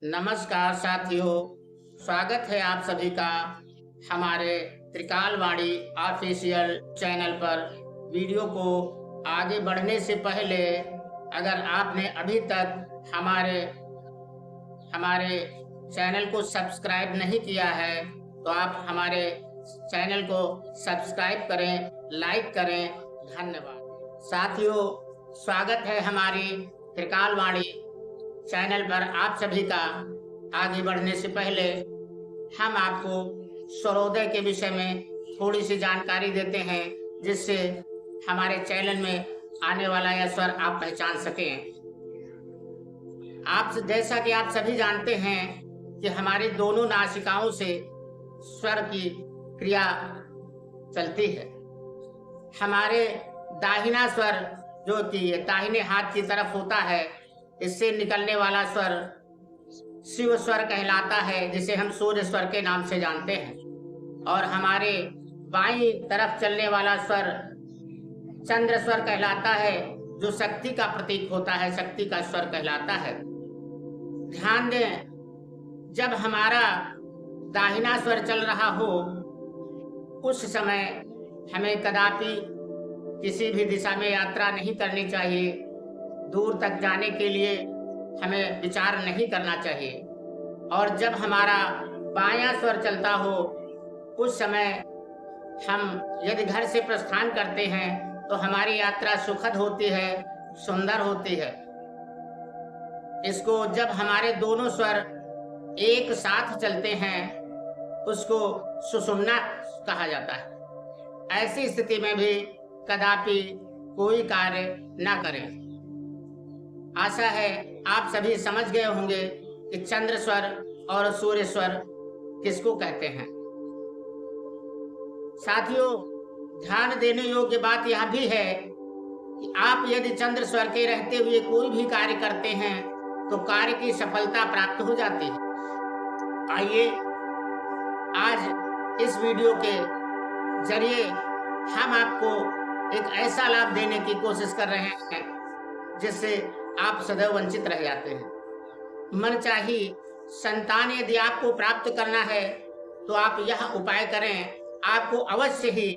नमस्कार साथियों, स्वागत है आप सभी का हमारे त्रिकालवाणी ऑफिशियल चैनल पर। वीडियो को आगे बढ़ने से पहले अगर आपने अभी तक हमारे हमारे चैनल को सब्सक्राइब नहीं किया है तो आप हमारे चैनल को सब्सक्राइब करें, लाइक करें। धन्यवाद। साथियों, स्वागत है हमारी त्रिकालवाणी चैनल पर आप सभी का। आगे बढ़ने से पहले हम आपको स्वरोदय के विषय में थोड़ी सी जानकारी देते हैं, जिससे हमारे चैनल में आने वाला यह स्वर आप पहचान सकें। जैसा कि आप सभी जानते हैं कि हमारी दोनों नासिकाओं से स्वर की क्रिया चलती है। हमारे दाहिना स्वर जो कि दाहिने हाथ की तरफ होता है, इससे निकलने वाला स्वर शिव स्वर कहलाता है, जिसे हम सूर्य स्वर के नाम से जानते हैं। और हमारे बाईं तरफ चलने वाला स्वर चंद्र स्वर कहलाता है, जो शक्ति का प्रतीक होता है, शक्ति का स्वर कहलाता है। ध्यान दें, जब हमारा दाहिना स्वर चल रहा हो उस समय हमें कदापि किसी भी दिशा में यात्रा नहीं करनी चाहिए। दूर तक जाने के लिए हमें विचार नहीं करना चाहिए। और जब हमारा बायां स्वर चलता हो उस समय हम यदि घर से प्रस्थान करते हैं तो हमारी यात्रा सुखद होती है, सुंदर होती है। इसको जब हमारे दोनों स्वर एक साथ चलते हैं उसको सुषुम्ना कहा जाता है। ऐसी स्थिति में भी कदापि कोई कार्य न करें। आशा है आप सभी समझ गए होंगे कि चंद्र स्वर और सूर्य स्वर किसको कहते हैं। साथियों, ध्यान देने योग्य बात यह भी है कि आप यदि चंद्र स्वर के रहते हुए कोई भी कार्य करते हैं तो कार्य की सफलता प्राप्त हो जाती है। आइए आज इस वीडियो के जरिए हम आपको एक ऐसा लाभ देने की कोशिश कर रहे हैं जिससे आप सदैव वंचित रह जाते हैं। मनचाही संतान यदि आपको प्राप्त करना है तो आप यह उपाय करें, आपको अवश्य ही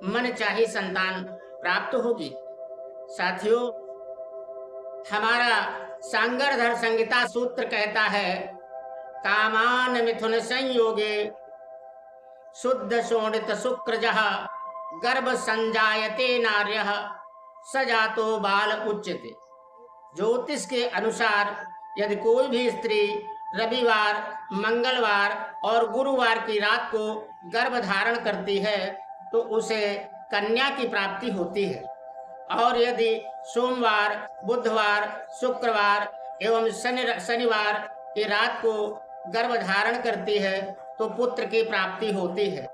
मनचाही संतान प्राप्त होगी। साथियों, हमारा सांगरधर संहिता सूत्र कहता है, कामान मिथुन संयोगे शुद्ध शोणित शुक्रजः गर्भ संजायते नार्यः सजातो बाल उच्यते। ज्योतिष के अनुसार यदि कोई भी स्त्री रविवार, मंगलवार और गुरुवार की रात को गर्भ धारण करती है तो उसे कन्या की प्राप्ति होती है। और यदि सोमवार, बुधवार, शुक्रवार एवं शनिवार की रात को गर्भ धारण करती है तो पुत्र की प्राप्ति होती है।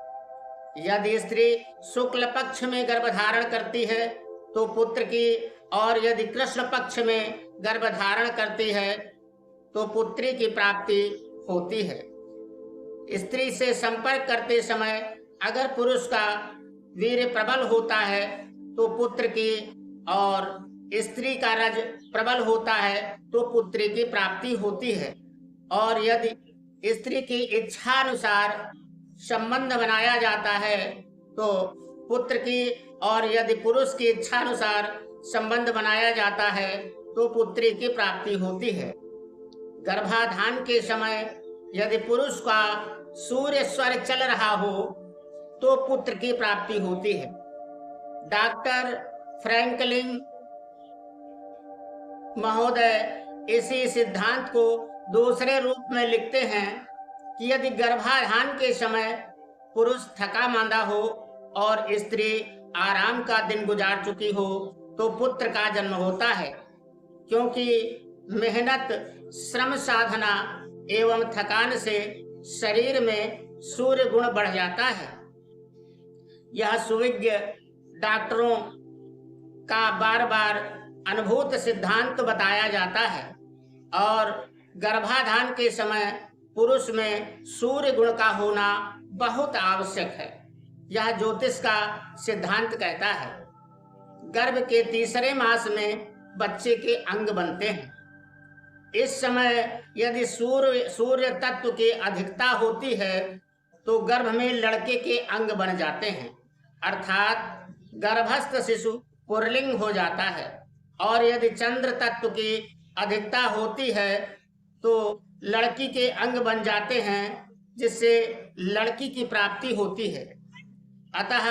यदि स्त्री शुक्ल पक्ष में गर्भ धारण करती है तो पुत्र की, और यदि कृष्ण पक्ष में गर्भ धारण करती है तो पुत्री की प्राप्ति होती है। स्त्री से संपर्क करते समय अगर पुरुष का वीर्य प्रबल होता है तो पुत्र की, और स्त्री का रज प्रबल होता है तो पुत्री की प्राप्ति होती है। और यदि स्त्री की इच्छा अनुसार संबंध बनाया जाता है तो पुत्र की, और यदि पुरुष की इच्छा अनुसार संबंध बनाया जाता है तो पुत्री की प्राप्ति होती है। गर्भाधान के समय यदि पुरुष का सूर्य स्वर चल रहा हो तो पुत्र की प्राप्ति होती है। डॉक्टर फ्रैंकलिन महोदय इसी सिद्धांत को दूसरे रूप में लिखते हैं कि यदि गर्भाधान के समय पुरुष थका मांदा हो और स्त्री आराम का दिन गुजार चुकी हो तो पुत्र का जन्म होता है, क्योंकि मेहनत, श्रम साधना एवं थकान से शरीर में सूर्य गुण बढ़ जाता है। यह सुविज्ञ डॉक्टरों का बार बार अनुभूत सिद्धांत बताया जाता है। और गर्भाधान के समय पुरुष में सूर्य गुण का होना बहुत आवश्यक है, यह ज्योतिष का सिद्धांत कहता है। गर्भ के तीसरे मास में बच्चे के अंग बनते हैं। इस समय यदि सूर्य तत्व की अधिकता होती है तो गर्भ में लड़के के अंग बन जाते हैं, अर्थात गर्भस्थ शिशु पुल्लिंग हो जाता है। और यदि चंद्र तत्व की अधिकता होती है तो लड़की के अंग बन जाते हैं, जिससे लड़की की प्राप्ति होती है। अतः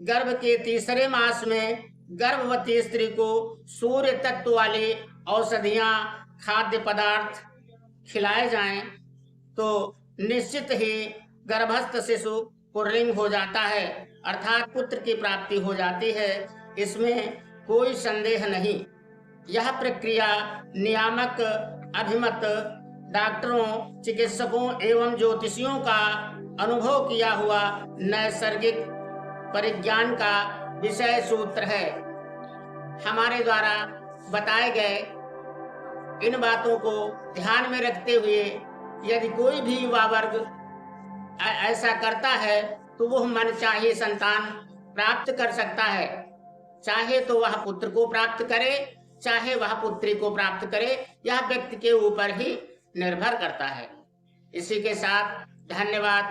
गर्भ के तीसरे मास में गर्भवती स्त्री को सूर्य तत्व वाली औषधियां, खाद्य पदार्थ खिलाए जाएं तो निश्चित ही गर्भस्थ शिशु पुल्लिंग हो जाता है, अर्थात पुत्र की प्राप्ति हो जाती है। इसमें कोई संदेह नहीं। यह प्रक्रिया नियामक, अभिमत, डॉक्टरों, चिकित्सकों एवं ज्योतिषियों का अनुभव किया हुआ नैसर्गिक परिज्ञान का विषय सूत्र है। हमारे द्वारा बताए गए इन बातों को ध्यान में रखते हुए यदि कोई भी युवा वर्ग ऐसा करता है तो वह मनचाही संतान प्राप्त कर सकता है। चाहे तो वह पुत्र को प्राप्त करे, चाहे वह पुत्री को प्राप्त करे, यह व्यक्ति के ऊपर ही निर्भर करता है। इसी के साथ धन्यवाद।